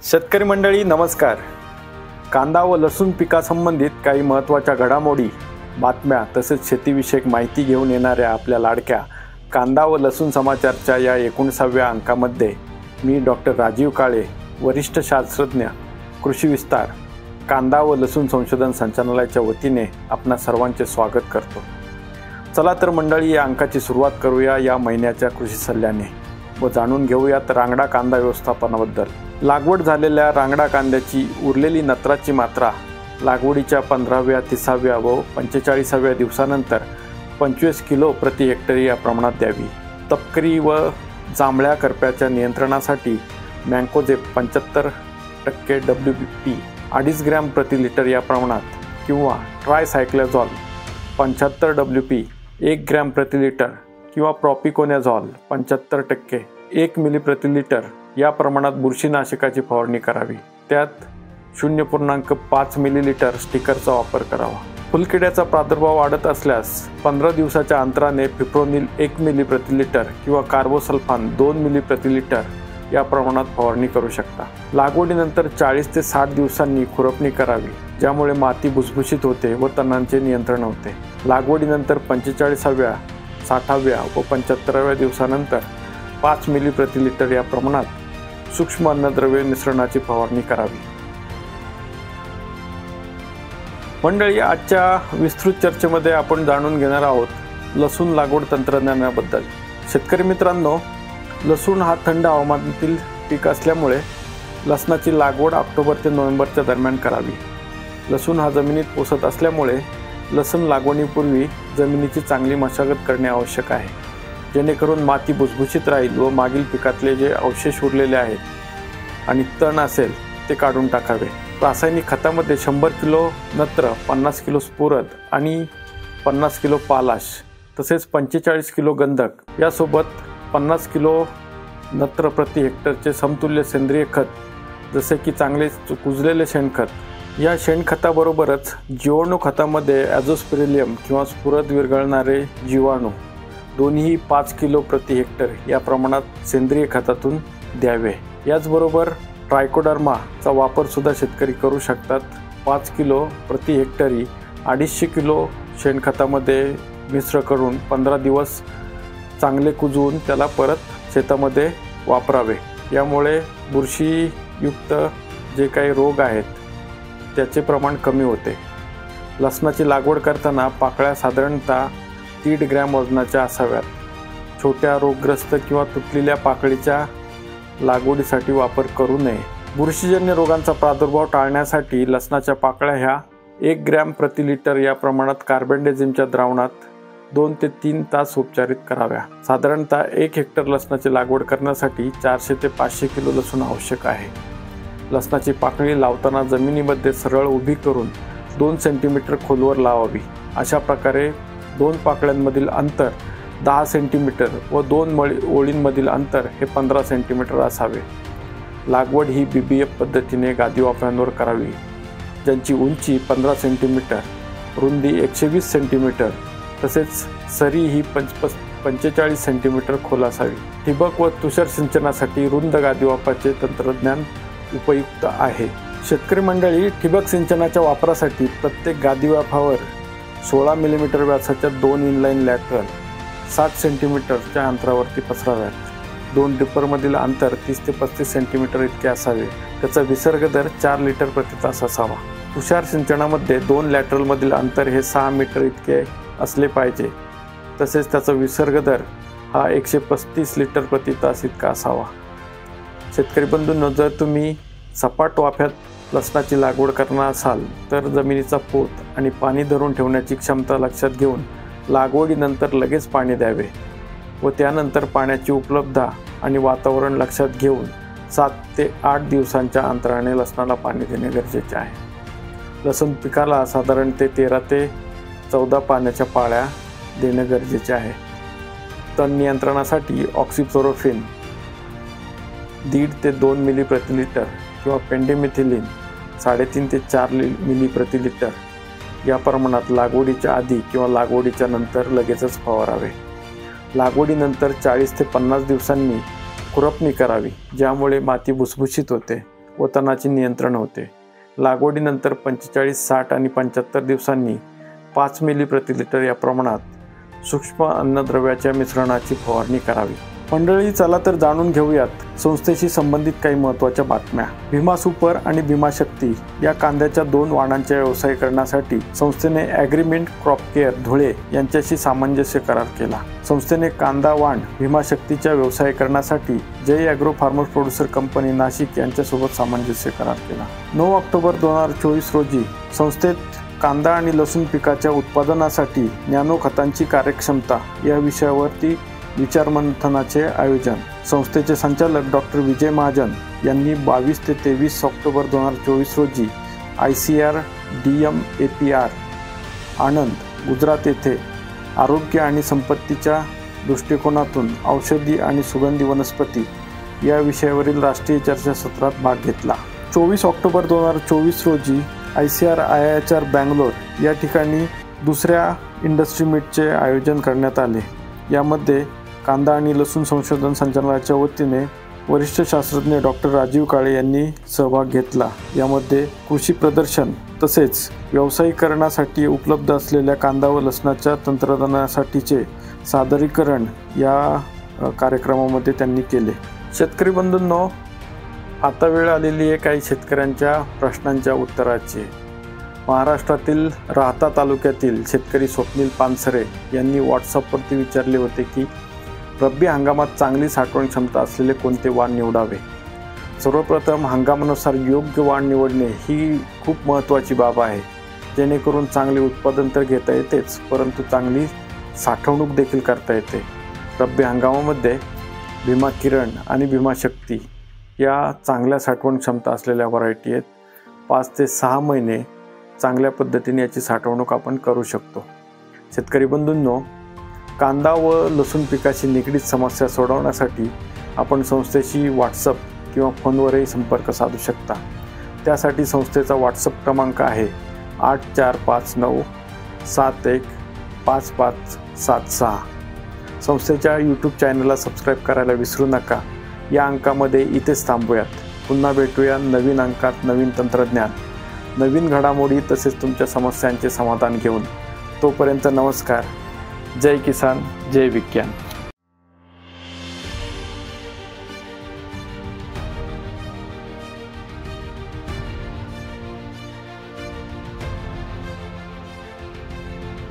शेतकरी मंडळी नमस्कार। कांदा व लसूण पिकासंबंधित काही महत्त्वाच्या घडामोडी, बातम्या तसेच शेतीविषयक माहिती घेऊन येणाऱ्या आपल्या लाडक्या कांदा व लसूण समाचारच्या या 19व्या अंकामध्ये मी डॉक्टर राजीव काळे, वरिष्ठ शास्त्रज्ञ, कृषी विस्तार, कांदा व लसूण संशोधन संचालनालयाच्या वतीने आपणा सर्वांचे स्वागत करतो। चला तर मंडळी, या अंकाची सुरुवात करूया या महिन्याच्या कृषी सल्ल्याने व जाणून घेऊयात रांगडा कांदा व्यवस्थापनाबद्दल। लागवड झालेल्या रांगडा कांद्याची उरलेली नत्राची मात्रा लागवडीच्या 15व्या, 30व्या व 45व्या दिवसानंतर 25 किलो प्रति हेक्टर या प्रमाणात द्यावी। तपकिरी व जांभळ्या करप्याच्या नियंत्रणासाठी मँकोझेब 75% WP 2.5 ग्रॅम प्रति लिटर या प्रमाणात किंवा ट्रायसायक्लोझॉल 75 WP 1 ग्रॅम प्रति लिटर किंवा प्रॉपिकोनॅझॉल 75% 1 मिली प्रति लिटर या प्रमाणात बुरशीनाशकाची फवारणी करावी। त्यात 0.5 मिलीलिटर स्टिकरचा वापर करावा। फुलकिड्याचा प्रादुर्भाव वाढत असल्यास 15 दिवसाच्या अंतराने फिप्रोनिल 1 मिली प्रति लिटर किंवा कार्बोसल्फान 2 मिली प्रति लिटर या प्रमाणात फवारणी करू शकता। लागवडीनंतर 40 ते 60 दिवसांनी खुरपणी करावी, ज्यामुळे माती भुसभुशीत होते व तणांचे नियंत्रण होते। लागवडीनंतर 45व्या, 60व्या व 75व्या दिवसानंतर 5 मिली प्रति लिटर या प्रमाणात सूक्ष्म अन्नद्रव्य मिश्रणाची फवारणी करावी। मंडळी, आजच्या विस्तृत चर्चेमध्ये आपण जाणून घेणार आहोत लसूण लागवड तंत्रज्ञानाबद्दल। शेतकरी मित्रांनो, लसूण हा थंड हवामानातील पीक असल्यामुळे लसणाची लागवड ऑक्टोबर ते नोव्हेंबरच्या दरम्यान करावी। लसूण हा जमिनीत पोसत असल्यामुळे लसूण लागवडीपूर्वी जमिनीची चांगली मशागत करणे आवश्यक आहे, जेणेकरून माती भुसभुशीत राहील व मागील पिकातले जे अवशेष उरलेले आहेत आणि तण असेल ते काढून टाकावे। रासायनिक खतामध्ये 100 किलो नत्र, 50 किलो स्फुरद आणि 50 किलो पालाश तसेच 45 किलो गंधक यासोबत 50 किलो नत्र प्रति हेक्टरचे समतुल्य सेंद्रिय खत जसे की चांगले कुजलेले शेणखत, या शेणखताबरोबरच जीवाणू खतामध्ये ॲझोस्पिरिलियम किंवा स्फुरद विरघळणारे जीवाणू दोन्ही 5 किलो प्रति हेक्टर या प्रमाणात सेंद्रिय खतातून द्यावे। याचबरोबर ट्रायकोडर्माचा वापर सुद्धा शेतकरी करू शकतात। 5 किलो प्रति हेक्टरी 250 किलो शेणखतामध्ये मिश्र करून 15 दिवस चांगले कुजवून त्याला परत शेतामध्ये वापरावे। यामुळे बुरशीयुक्त जे काही रोग आहेत त्याचे प्रमाण कमी होते। लसणाची लागवड करताना पाकळ्या साधारणतः 1.5 ग्रॅम वजनाच्या असाव्यात। छोट्या रोगग्रस्त किंवा तुटलेल्या पाकळीच्या लागवडीसाठी वापर करू नये। बुरशीजन्य रोगांचा प्रादुर्भाव टाळण्यासाठी लसणाच्या पाकळ्या ह्या 1 ग्रॅम प्रति लिटर या प्रमाणात कार्बेंडेझिमच्या द्रावणात 2 ते 3 तास उपचारित कराव्या। साधारणतः 1 हेक्टर लसणाची लागवड करण्यासाठी 400 ते 500 किलो लसूण आवश्यक आहे। लसणाची पाकळी लावताना जमिनीमध्ये सरळ उभी करून 2 सेंटीमीटर खोलवर लावावी। अशा प्रकारे 2 पाकळ्यांमधील अंतर 10 सेंटीमीटर व 2 ओळींमधील अंतर हे 15 सेंटीमीटर असावे। लागवड ही BBF पद्धतीने गादी वाफ्यांवर करावी, ज्यांची उंची 15 सेंटीमीटर, रुंदी 120 सेंटीमीटर तसेच सरी ही 45 सेंटीमीटर खोल असावी। ठिबक व तुषार सिंचनासाठी रुंद गादी वाफाचे तंत्रज्ञान उपयुक्त आहे। शेतकरी मंडळी, ठिबक सिंचनाच्या वापरासाठी प्रत्येक गादी वाफावर 16 मिलीमीटर व्यासाच्या 2 इनलाईन लॅटरल 60 सेंटीमीटरच्या अंतरावरती पसराव्यात। 2 ड्रिपरमधील अंतर 30 ते 35 सेंटीमीटर इतके असावे। त्याचा विसर्ग दर 4 लिटर प्रति तास असावा। तुषार सिंचनामध्ये 2 लॅटरलमधील अंतर हे 6 मीटर इतके असले पाहिजे। तसेच त्याचा विसर्ग दर हा 135 लिटर प्रति तास इतका असावा। शेतकरी बंधूंनो, जर तुम्ही सपाट वाफ्यात लसणाची लागवड करणार असाल तर जमिनीचा पोत आणि पाणी धरून ठेवण्याची क्षमता लक्षात घेऊन लागवडीनंतर लगेच पाणी द्यावे व त्यानंतर पाण्याची उपलब्धता आणि वातावरण लक्षात घेऊन 7 ते 8 दिवसांच्या अंतराने लसणाला पाणी देणे गरजेचे आहे। लसूण पिकाला साधारण 13 ते 14 पाण्याच्या पाळ्या देणे गरजेचे आहे। तण नियंत्रणासाठी ऑक्सिफ्लोरोफिन 1.5 ते 2 मिली प्रति लिटर किंवा पेंडिमिथिलिन 3.5 ते 4 मिली प्रति लिटर या प्रमाणात लागवडीच्या आधी किंवा लागवडीच्या नंतर लगेचच फवारावे। लागवडीनंतर 40 ते 50 दिवसांनी खुरपणी करावी, ज्यामुळे माती भुसभुशीत होते व तणाचे नियंत्रण होते. लागवडीनंतर 45, 60 आणि 75 दिवसांनी 5 मिली प्रति लिटर या प्रमाणात सूक्ष्म अन्नद्रव्याच्या मिश्रणाची फवारणी करावी. मंडळी, चला तर जाणून घेऊयात संस्थेशी संबंधित काही महत्त्वाच्या बातम्या. भीमा सुपर आणि भीमा शक्ती या कांद्याच्या 2 वाणांच्या व्यवसायीकरणासाठी संस्थेने ॲग्रीमेंट क्रॉप केअर धुळे यांच्याशी सामंजस्य करार केला. संस्थेने कांदा वाण भीमा शक्तीच्या व्यवसायीकरणासाठी Jai agro farmers producer company Nashik यांच्यासोबत सामंजस्य करार केला. 9 ऑक्टोबर 2024 रोजी संस्थेत कांदा आणि लसूण पिकाच्या उत्पादनासाठी नॅनो खतांची कार्यक्षमता या विषयावरती विचारमंथनाचे आयोजन. संस्थेचे संचालक डॉक्टर विजय महाजन यांनी 22 ते 23 ऑक्टोबर 2024 रोजी ICAR DMAPR आनंद, गुजरात येथे आरोग्य आणि संपत्तीच्या दृष्टिकोनातून औषधी आणि सुगंधी वनस्पती या विषयावरील राष्ट्रीय चर्चासत्रात भाग घेतला. 24 ऑक्टोबर 2024 रोजी ICAR IIHR बँगलोर या ठिकाणी दुसऱ्या इंडस्ट्री मीटचे आयोजन करण्यात आले. यामध्ये कांदा आणि लसूण संशोधन संचालनाच्या वतीने वरिष्ठ शास्त्रज्ञ डॉक्टर राजीव काळे यांनी सहभाग घेतला. यामध्ये कृषी प्रदर्शन तसेच व्यावसायिकरणासाठी उपलब्ध असलेल्या कांदा व लसणाच्या तंत्रज्ञानासाठीचे सादरीकरण या कार्यक्रमामध्ये त्यांनी केले. शेतकरी बंधूंनो, आता वेळ आलेली आहे काही शेतकऱ्यांच्या प्रश्नांच्या उत्तराची. महाराष्ट्रातील राहता तालुक्यातील शेतकरी स्वप्नील पानसरे यांनी व्हॉट्सअपवरती विचारले होते की रब्बी हंगामात चांगली साठवण क्षमता असलेले कोणते वाण निवडावे. सर्वप्रथम हंगामानुसार योग्य वाण निवडणे ही खूप महत्त्वाची बाब आहे, जेणेकरून चांगले उत्पादन तर घेता येतेच, परंतु चांगली साठवणूक देखील करता येते. रब्बी हंगामामध्ये भीमा किरण आणि भीमा शक्ती या चांगल्या साठवण क्षमता असलेल्या व्हरायटी आहेत. 5 ते 6 महिने चांगल्या पद्धतीने याची साठवणूक आपण करू शकतो. शेतकरी बंधूंनो, कांदा व लसूण पिकाशी निगडीत समस्या सोडवण्यासाठी आपण संस्थेशी व्हॉट्सअप किंवा फोनवरही संपर्क साधू शकता. त्यासाठी संस्थेचा व्हॉट्सअप क्रमांक आहे 8459 715576. संस्थेच्या यूट्यूब चॅनलला सबस्क्राईब करायला विसरू नका. या अंकामध्ये इथेच थांबूयात. पुन्हा भेटूया नवीन अंकात नवीन तंत्रज्ञान, नवीन घडामोडी तसेच तुमच्या समस्यांचे समाधान घेऊन. तोपर्यंत नमस्कार. जय किसान, जय विज्ञान.